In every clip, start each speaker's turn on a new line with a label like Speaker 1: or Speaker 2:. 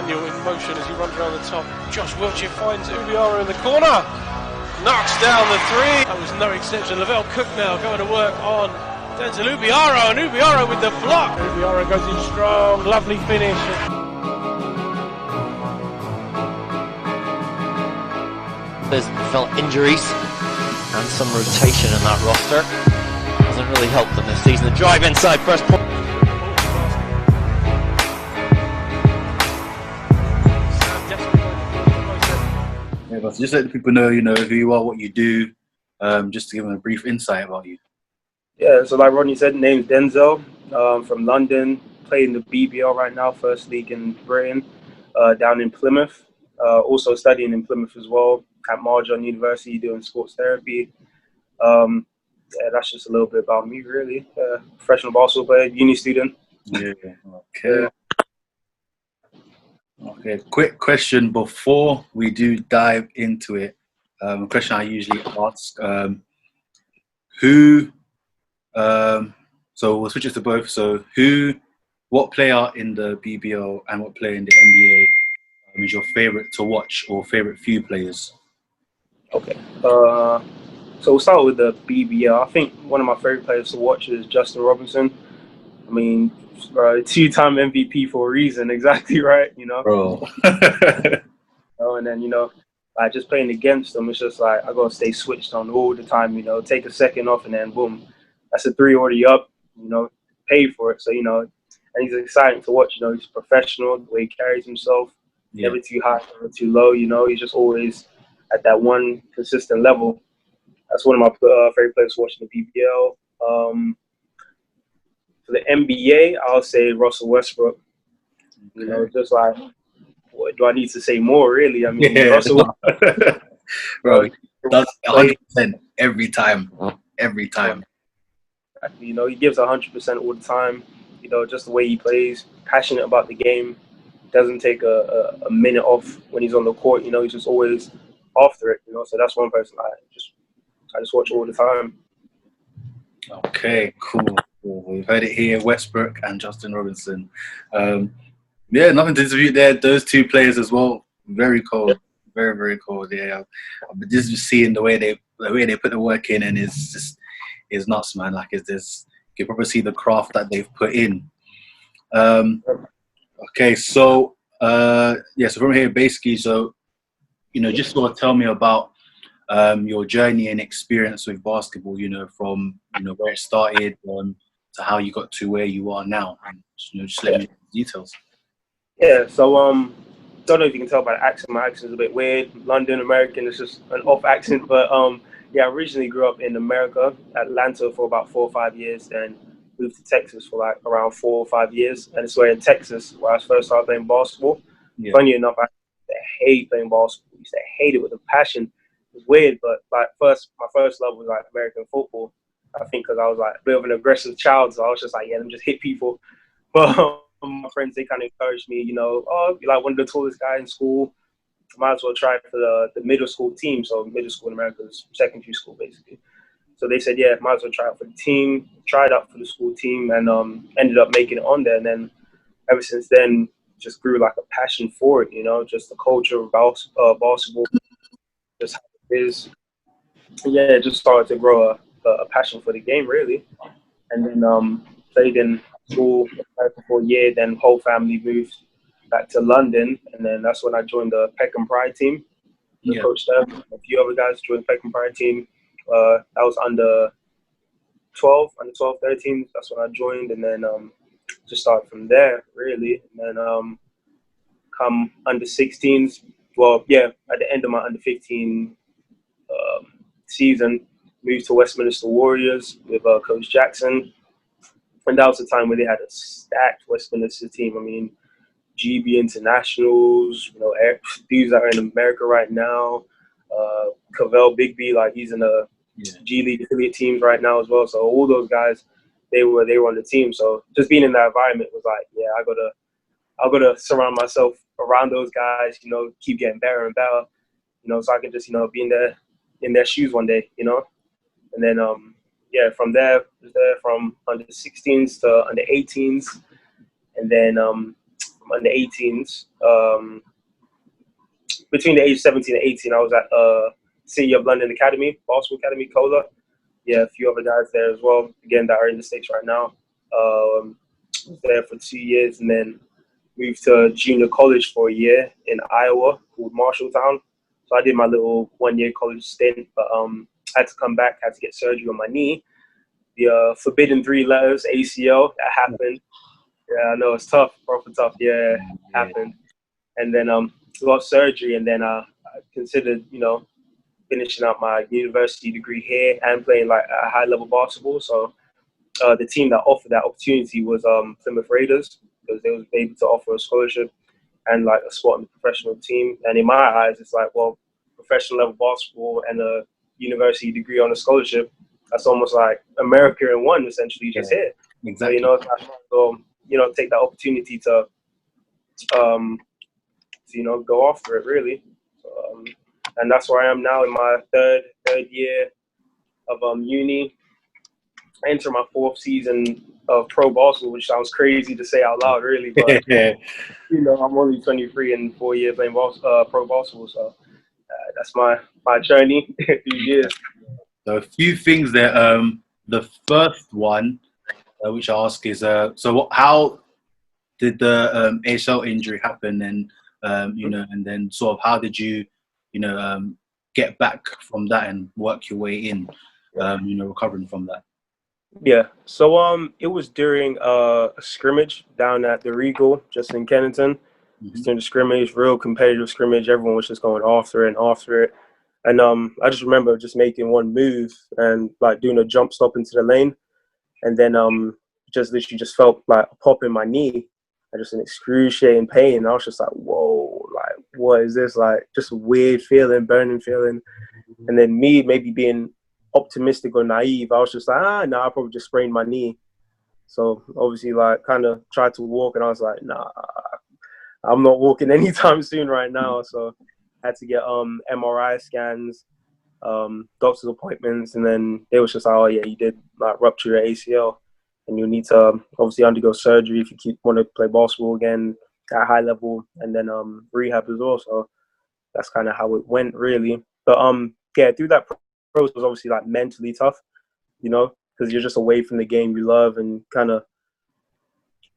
Speaker 1: Daniel in motion as he runs around the top. Josh Wiltshire finds Ubiaro in the corner. Knocks down the three. That was no exception. Lavelle Cook now going to work on Denzel Ubiaro, and Ubiaro with the block. Ubiaro goes in strong, lovely finish.
Speaker 2: There's felt injuries and some rotation in that roster. Hasn't really helped them this season. The drive inside first point.
Speaker 3: Yeah, but just let the people know, who you are, what you do, just to give them a brief insight about you.
Speaker 4: Yeah, so like Rodney said, name's Denzel, from London, playing the BBL right now, first league in Britain, down in Plymouth. Also studying in Plymouth as well, at Marjon University, doing sports therapy. Yeah, that's just a little bit about me, really. Professional basketball player, uni student.
Speaker 3: Yeah, okay. Okay, quick question before we do dive into it. A question I usually ask, so we'll switch it to both. So what player in the BBL and what player in the NBA is your favorite to watch or favorite few players?
Speaker 4: Okay. So we'll start with the BBL. I think one of my favorite players to watch is Justin Robinson. I mean, two-time MVP for a reason, exactly right,
Speaker 3: Bro.
Speaker 4: And then, like just playing against them, it's just like I gotta stay switched on all the time, take a second off and then boom, that's a three already up, paid for it. So, and he's exciting to watch, he's professional, the way he carries himself, never too high, never too low, he's just always at that one consistent level. That's one of my favorite players watching the BBL. For the NBA, I'll say Russell Westbrook. Just like, what do I need to say more, really? I mean, Russell,
Speaker 3: bro, does 100% every time. Every time.
Speaker 4: He gives 100% all the time. Just the way he plays, passionate about the game, doesn't take a minute off when he's on the court. He's just always after it. So that's one person I just watch all the time.
Speaker 3: Okay, cool. We've heard it here, Westbrook and Justin Robinson. Yeah, nothing to dispute there. Those two players as well, very cold, very, very cold. Yeah, but just seeing the way they put the work in, and it's nuts, man. Like you can probably see the craft that they've put in. Okay, so so from here, basically, so just sort of tell me about your journey and experience with basketball. From where it started to how you got to where you are now. And, just let me know the details.
Speaker 4: Yeah, so don't know if you can tell by the accent. My accent is a bit weird. London American, it's just an off accent. But I originally grew up in America, Atlanta, for about 4 or 5 years, then moved to Texas for like around 4 or 5 years. And it's where in Texas where I first started playing basketball. Yeah. Funny enough, I used to hate playing basketball. I used to hate it with a passion. It was weird, but like my first love was like American football. I think because I was like a bit of an aggressive child, so I was just like, let me just hit people. But my friends, they kind of encouraged me, you're like one of the tallest guys in school. Might as well try for the middle school team. So middle school in America is secondary school, basically. So they said, might as well try out for the team. Tried out for the school team and ended up making it on there. And then ever since then, just grew like a passion for it, just the culture of basketball, just how it is. Yeah, it just started to grow a passion for the game, really. And then played in school for a year, then whole family moved back to London, and then that's when I joined the Peckham Pride team. The coach there, a few other guys joined the Peckham Pride team. That was under 12, 13. That's when I joined, and then just started from there, really. And then come under 16s. Well, at the end of my under 15 season, moved to Westminster Warriors with Coach Jackson. And that was the time where they had a stacked Westminster team. I mean, GB internationals, dudes that are in America right now. Cavell Bigby, like he's in the G League affiliate teams right now as well. So all those guys, they were on the team. So just being in that environment was like, I gotta surround myself around those guys. Keep getting better and better. So I can just be in their shoes one day. And then from there, was there from under 16s to under 18s, and then under 18s. Between the age 17 and 18, I was at City of London Academy, Basketball Academy, Cola. Yeah, a few other guys there as well. Again, that are in the States right now. Was there for 2 years, and then moved to junior college for a year in Iowa called Marshalltown. So I did my little 1 year college stint, but I had to come back, had to get surgery on my knee. The forbidden 3 letters, ACL, that happened. Yeah, I know, it's tough, proper tough. Yeah, happened. And then got surgery, and then I considered, finishing up my university degree here and playing like a high-level basketball. So the team that offered that opportunity was Plymouth Raiders, because they was able to offer a scholarship and like a spot in the professional team. And in my eyes, it's like, well, professional level basketball and a university degree on a scholarship, that's almost like America in one, essentially, just here.
Speaker 3: Exactly.
Speaker 4: So, take that opportunity to go after it, really. So, and that's where I am now in my third year of uni. I enter my 4th season of pro basketball, which sounds crazy to say out loud, really. But I'm only 23 and 4 years playing pro basketball, so that's my journey. A few years.
Speaker 3: So a few things there. The first one, which I ask is, how did the ACL injury happen, and and then sort of how did you, get back from that and work your way in, recovering from that?
Speaker 4: Yeah. So it was during a scrimmage down at the Regal, just in Kennington. Just during the scrimmage, real competitive scrimmage. Everyone was just going after it. And I just remember just making one move and like doing a jump stop into the lane, and then just literally just felt like a pop in my knee and just an excruciating pain. And I was just like, whoa, like what is this? Like just a weird feeling, burning feeling. And then me maybe being optimistic or naive, I was just like, I probably just sprained my knee. So obviously like kind of tried to walk, and I was like, nah, I'm not walking anytime soon right now. So I had to get MRI scans, doctor's appointments, and then they was just like, oh yeah, you did like rupture your ACL, and you'll need to obviously undergo surgery if you want to play basketball again at a high level, and then rehab as well. So that's kind of how it went, really. But through that process was obviously like mentally tough, because you're just away from the game you love and kind of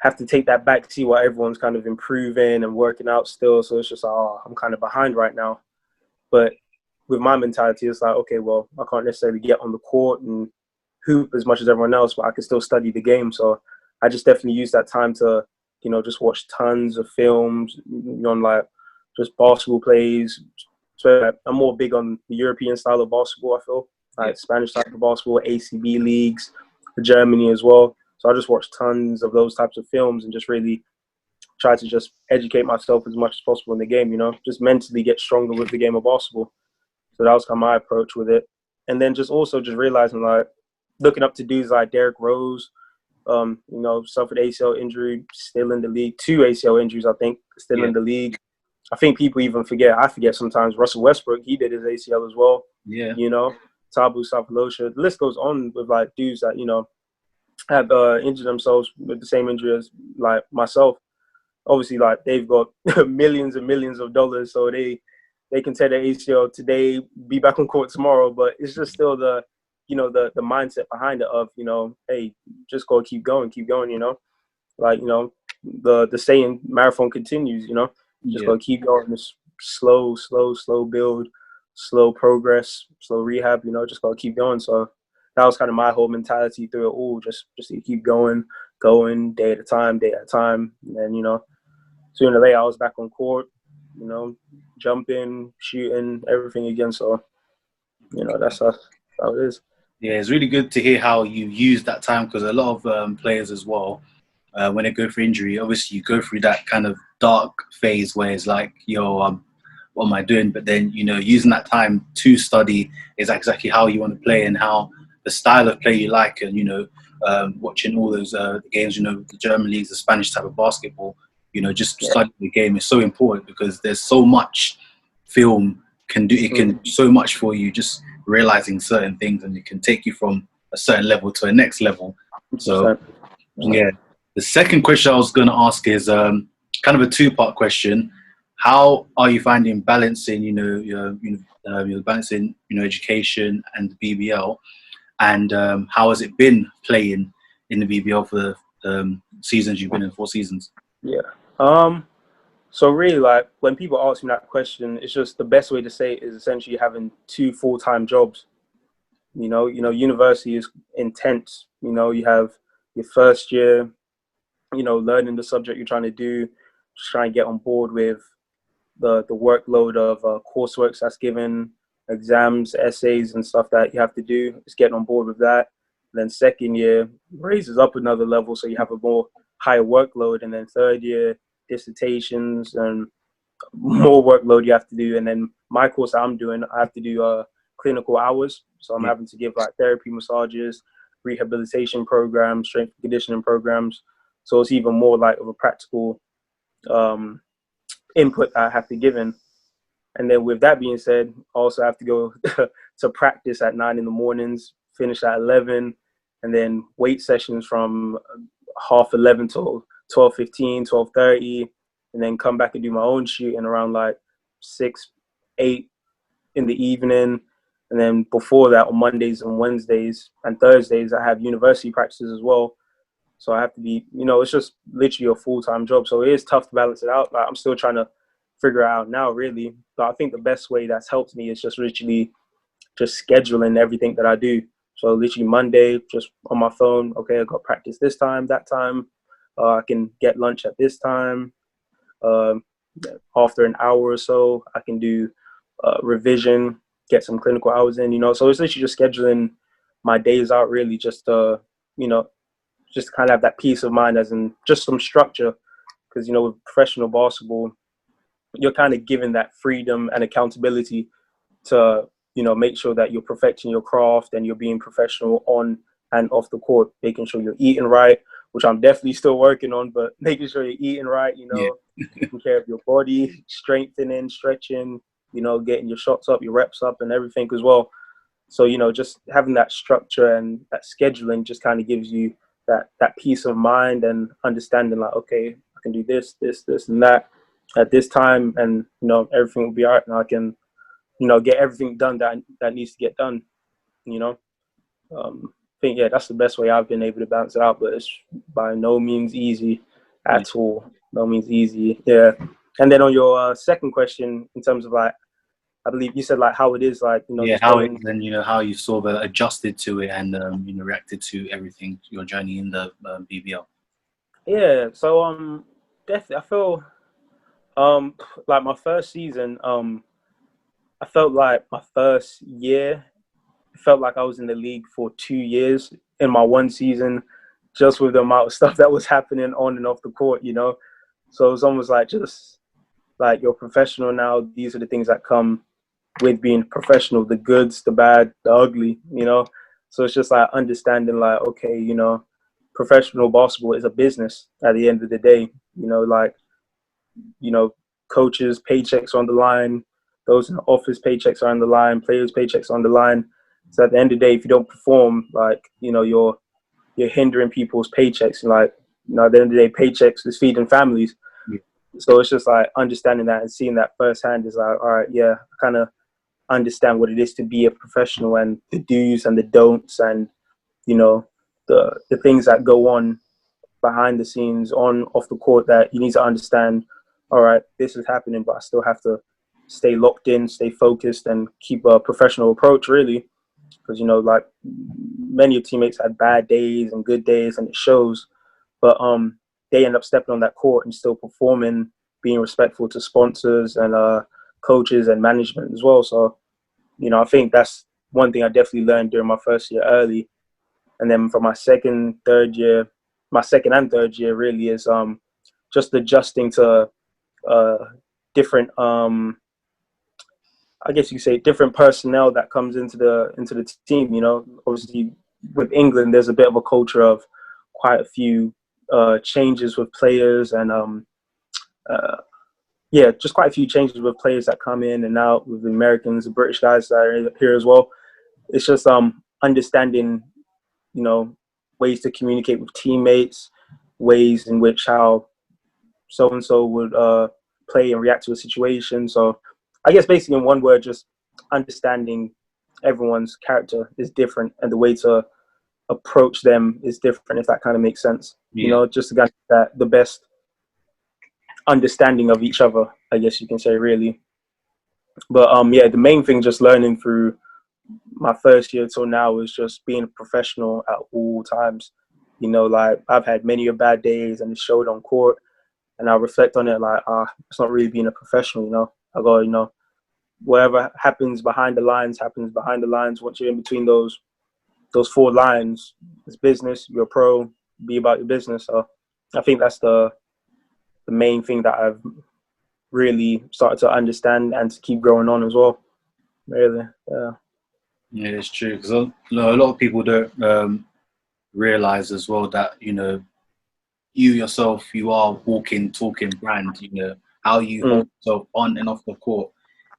Speaker 4: have to take that back to see what everyone's kind of improving and working out still. So it's just like, oh, I'm kind of behind right now. But with my mentality, it's like, okay, well, I can't necessarily get on the court and hoop as much as everyone else, but I can still study the game. So I just definitely use that time to, just watch tons of films, on like just basketball plays. So I'm more big on the European style of basketball, I feel, like Spanish type of basketball, ACB leagues, Germany as well. So I just watched tons of those types of films and just really try to just educate myself as much as possible in the game, just mentally get stronger with the game of basketball. So that was kind of my approach with it. And then just realizing, like, looking up to dudes like Derrick Rose, suffered ACL injury, still in the league. 2 ACL injuries, I think, still in the league. I think people even forget. I forget sometimes. Russell Westbrook, he did his ACL as well.
Speaker 3: Yeah.
Speaker 4: Tabu Sapolosha. The list goes on with like dudes that have injured themselves with the same injury as like myself. Obviously, like they've got millions and millions of dollars, so they can tear their ACL today, be back on court tomorrow. But it's just still the mindset behind it of hey, just go keep going. Like the saying, marathon continues. Just go keep going. Just slow build, slow progress, slow rehab. Just go keep going. So that was kind of my whole mentality through it all. Just to keep going day at a time. And then sooner or later I was back on court. Jumping, shooting, everything again. So that's how it is.
Speaker 3: Yeah, it's really good to hear how you use that time, because a lot of players as well, when they go through injury, obviously you go through that kind of dark phase where it's like, yo, what am I doing? But then, using that time to study is exactly how you want to play and how the style of play you like, and, watching all those games, the German leagues, the Spanish type of basketball, just studying the game is so important, because there's so much film can do. It can do so much for you, just realizing certain things, and it can take you from a certain level to a next level. So, yeah. The second question I was going to ask is, kind of a two-part question. How are you finding balancing, balancing, education and the BBL, and how has it been playing in the BBL for the seasons you've been in, 4 seasons?
Speaker 4: Yeah. So really, like when people ask me that question, it's just the best way to say it is essentially having 2 full-time jobs. University is intense. You have your first year, learning the subject you're trying to do, just trying to get on board with the workload of coursework that's given, exams, essays, and stuff that you have to do. Just getting on board with that. And then second year raises up another level, so you have a more higher workload. And then third year, dissertations and more workload you have to do. And then my course that I'm doing, I have to do clinical hours. So I'm having to give like therapy massages, rehabilitation programs, strength and conditioning programs. So it's even more like of a practical input that I have to give in. And then with that being said, I also have to go to practice at 9 in the mornings, finish at 11, and then weight sessions from 11:30 till 12:15, 12:30, and then come back and do my own shooting around like 6, 8 in the evening. And then before that, on Mondays and Wednesdays and Thursdays, I have university practices as well. So I have to be, it's just literally a full-time job. So it is tough to balance it out. Like, I'm still trying to figure it out now, really. But I think the best way that's helped me is just literally just scheduling everything that I do. So literally Monday, just on my phone, okay, I got practice this time, that time. I can get lunch at this time. After an hour or so, I can do revision, get some clinical hours in, So it's literally just scheduling my days out, really, just to, just kind of have that peace of mind, as in just some structure. Because, with professional basketball, you're kind of given that freedom and accountability to, make sure that you're perfecting your craft and you're being professional on and off the court, making sure you're eating right, which I'm definitely still working on, but making sure you're eating right, taking care of your body, strengthening, stretching, getting your shots up, your reps up and everything as well. So, just having that structure and that scheduling just kind of gives you that peace of mind and understanding, like, okay, I can do this, and that at this time, and, everything will be all right. And I can, get everything done that needs to get done, I think, that's the best way I've been able to balance it out, but it's by no means easy at all. No means easy. Yeah. And then on your second question, in terms of like, I believe you said like how it is, like,
Speaker 3: how it, and how you sort of adjusted to it and reacted to everything, your journey in the BBL.
Speaker 4: Yeah. So definitely, I feel like my first season, I felt like my first year, it felt like I was in the league for 2 years in my one season, just with the amount of stuff that was happening on and off the court, So it was almost like, just like, you're professional now. These are the things that come with being professional, the goods, the bad, the ugly, So it's just like understanding, like, okay, professional basketball is a business at the end of the day, like, coaches' paychecks are on the line, those in the office paychecks are on the line, players' paychecks are on the line. So at the end of the day, if you don't perform, like, you're hindering people's paychecks. And like, at the end of the day, paychecks is feeding families.
Speaker 3: Yeah.
Speaker 4: So it's just like understanding that and seeing that firsthand is like, all right, yeah, I kind of understand what it is to be a professional and the do's and the don'ts and, the things that go on behind the scenes, on, off the court, that you need to understand, all right, this is happening, but I still have to stay locked in, stay focused, and keep a professional approach, really. Because, like, many of teammates had bad days and good days, and it shows. But they end up stepping on that court and still performing, being respectful to sponsors and coaches and management as well. So, I think that's one thing I definitely learned during my first year early. And then for my second and third year really is just adjusting to different, I guess you could say, different personnel that comes into the team. Obviously with England, there's a bit of a culture of quite a few changes with players and just quite a few changes with players that come in and out, with the Americans, the British guys that are here as well. It's just understanding, ways to communicate with teammates, ways in which how so and so would play and react to a situation. So I guess basically in one word, just understanding everyone's character is different and the way to approach them is different, if that kind of makes sense.
Speaker 3: Yeah.
Speaker 4: You know, just to get that the best understanding of each other, I guess you can say, really. But yeah, the main thing just learning through my first year till now is just being a professional at all times. You know, like I've had many a bad days and it showed on court, and I reflect on it like, it's not really being a professional, you know. I go, you know, whatever happens behind the lines happens behind the lines. Once you're in between those 4 lines, it's business. You're a pro. Be about your business. So I think that's the main thing that I've really started to understand and to keep growing on as well. Really, yeah.
Speaker 3: Yeah, it's true, because a lot of people don't realize as well that, you know, you yourself, you are walking, talking brand. You know, how you hold yourself on and off the court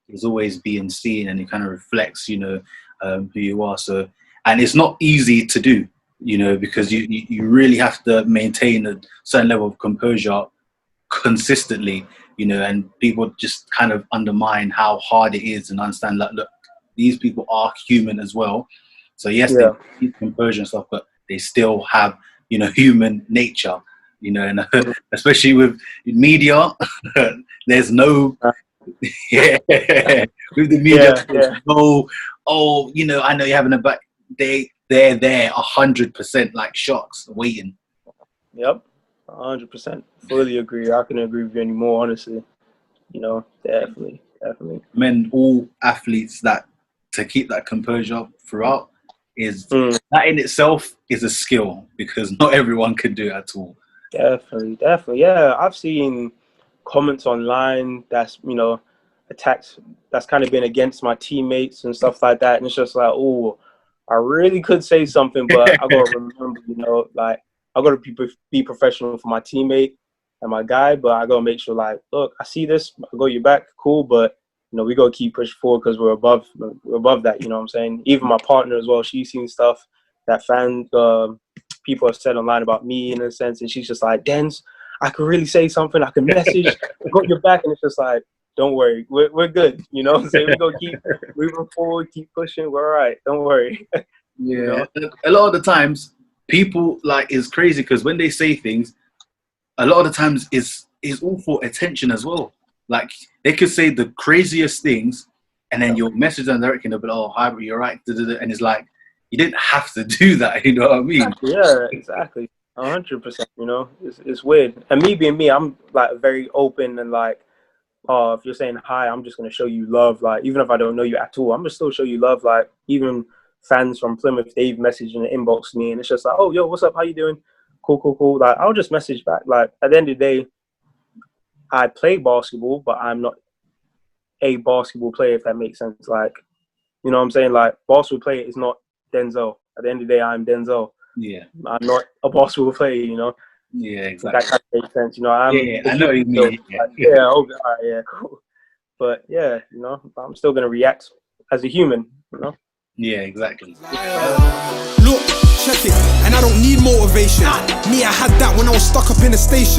Speaker 3: is always being seen, and it kind of reflects, you know, who you are. So, and it's not easy to do, you know, because you really have to maintain a certain level of composure consistently, you know, and people just kind of undermine how hard it is, and understand that, look, these people are human as well. So yes, they keep composure and stuff, but they still have, you know, human nature, you know, and especially with media, there's no, with the media, there's no, oh, you know, I know you're having a bad day. They're there 100%, like sharks waiting.
Speaker 4: Yep, 100%. Fully agree. I couldn't agree with you anymore, honestly. You know, definitely.
Speaker 3: Men, all athletes, that to keep that composure throughout is that in itself is a skill, because not everyone can do it at all.
Speaker 4: Definitely. Yeah, I've seen comments online that's, you know, attacks that's kind of been against my teammates and stuff like that, and it's just like, oh, I really could say something, but I gotta remember, you know, like I gotta be professional for my teammate and my guy, but I gotta make sure, like, look, I see this, I got your back, cool, but you know, we gotta keep pushing forward because we're above that. You know what I'm saying? Even my partner as well, she's seen stuff that people have said online about me in a sense, and she's just like, Denz, I can really say something, I can message, I got your back, and it's just like, don't worry, we're good. You know what I'm saying? We're gonna keep moving forward, keep pushing, we're all right, don't worry.
Speaker 3: Yeah,
Speaker 4: you know?
Speaker 3: A lot of the times people, like, is crazy because when they say things, a lot of the times is all for attention as well. Like, they could say the craziest things, and then you'll message them directly, and they'll be like, oh, hi, you're right. And it's like, you didn't have to do that, you know what I mean?
Speaker 4: Yeah, exactly. 100%, you know? It's weird. And me being me, I'm, like, very open and, like, if you're saying hi, I'm just going to show you love. Like, even if I don't know you at all, I'm going to still show you love. Like, even fans from Plymouth, they've messaged and inboxed me, and it's just like, oh, yo, what's up? How you doing? Cool. Like, I'll just message back. Like, at the end of the day, I play basketball, but I'm not a basketball player, if that makes sense. Like, you know what I'm saying? Like, basketball player is not Denzel. At the end of the day, I'm Denzel.
Speaker 3: Yeah.
Speaker 4: I'm not a basketball player, you know?
Speaker 3: Yeah, exactly.
Speaker 4: That kind of makes sense. You know,
Speaker 3: I know what you mean.
Speaker 4: Yeah, all right, yeah, cool. But yeah, you know, I'm still going to react as a human, you know?
Speaker 3: Yeah, exactly.
Speaker 5: Look, check it, and I don't need motivation. Me, I had that when I was stuck up in the station.